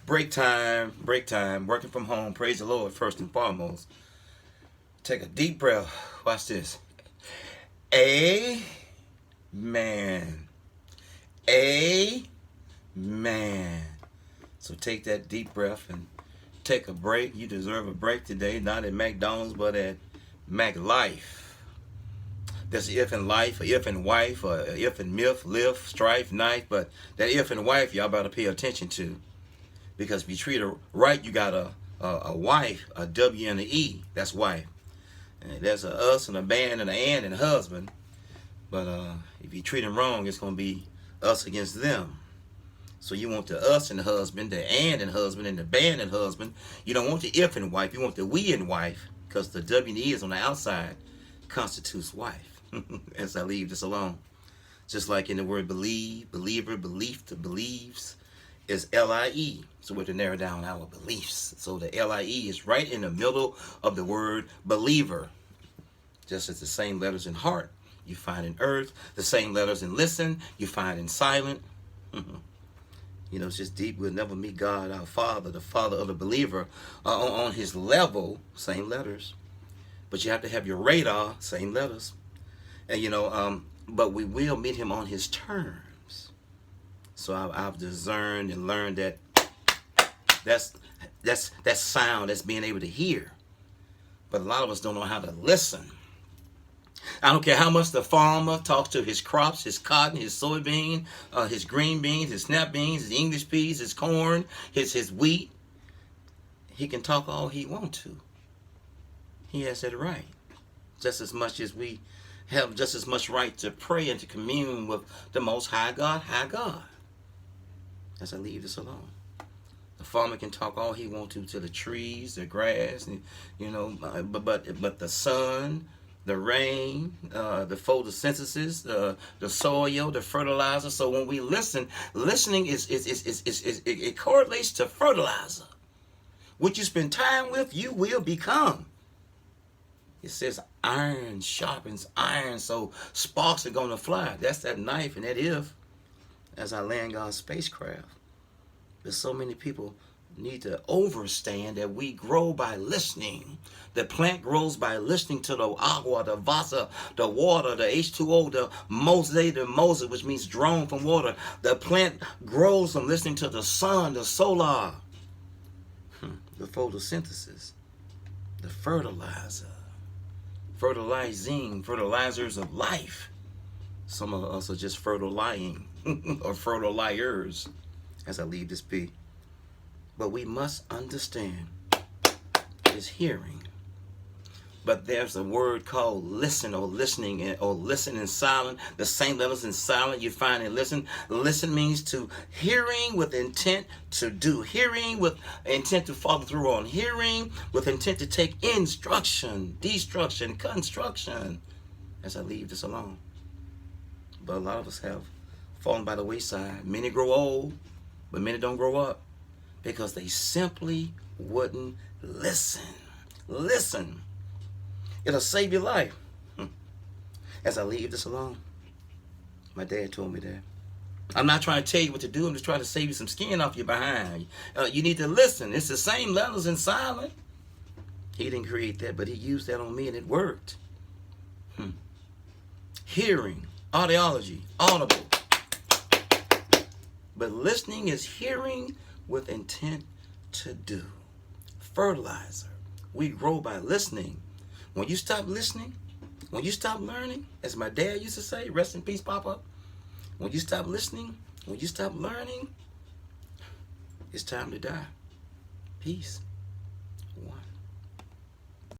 break time, working from home. Praise the Lord first and foremost. Take a deep breath. Watch this. Amen. Amen. So take that deep breath and take a break. You deserve a break today, not at McDonald's, but at Mac Life. There's an if in life, a if in wife, a if in myth, lift, strife, knife, but that if in wife, y'all better pay attention to. Because if you treat her right, you got a wife, a W and an E. That's wife. And there's a us and a band and an and husband. But if you treat them wrong, it's going to be us against them. So you want the us and husband, the and husband, and the band and husband. You don't want the if and wife. You want the we and wife. Because the W and E is on the outside constitutes wife. As I leave this alone. Just like in the word believe, believer, belief, to believes is L-I-E. So we're to narrow down our beliefs. So the L-I-E is right in the middle of the word believer. Just as the same letters in heart you find in earth, the same letters in listen you find in silent. You know, it's just deep. We'll never meet God, our Father, the Father of the believer, on his level, same letters. But you have to have your radar, same letters. And but we will meet him on his terms. So I've discerned and learned that that's sound, that's being able to hear. But a lot of us don't know how to listen. I don't care how much the farmer talks to his crops, his cotton, his soybean, his green beans, his snap beans, his English peas, his corn, his wheat. He can talk all he wants to. He has that right. Just as much as we have just as much right to pray and to commune with the Most High God, as I leave this alone. The farmer can talk all he wants to the trees, the grass, and, but the sun, the rain, the photosynthesis, the soil, the fertilizer. So when we listen, listening it correlates to fertilizer. What you spend time with, you will become. It says iron sharpens iron, so sparks are going to fly. That's that knife and that if, as I land God's spacecraft. There's so many people need to understand that we grow by listening. The plant grows by listening to the agua, the vasa, the water, the H2O, the Moses, which means drawn from water. The plant grows from listening to the sun, the solar, the photosynthesis, the fertilizer. Fertilizers of life. Some of us are just fertilizing or fertilizers as I leave this be. But we must understand is hearing. But there's a word called listen or listening or listen in silent. The same letters in silent you find in listen. Listen means to hearing with intent to do. Hearing with intent to follow through on. Hearing with intent to take instruction, destruction, construction. As I leave this alone. But a lot of us have fallen by the wayside. Many grow old, but many don't grow up. Because they simply wouldn't listen. Listen. It'll save your life. As I leave this alone, my dad told me that. I'm not trying to tell you what to do. I'm just trying to save you some skin off your behind. You need to listen. It's the same letters in silent. He didn't create that, but he used that on me and it worked. Hearing, audiology, audible. But listening is hearing with intent to do. Fertilizer. We grow by listening. When you stop listening, when you stop learning, as my dad used to say, rest in peace, Papa. When you stop listening, when you stop learning, it's time to die. Peace. One.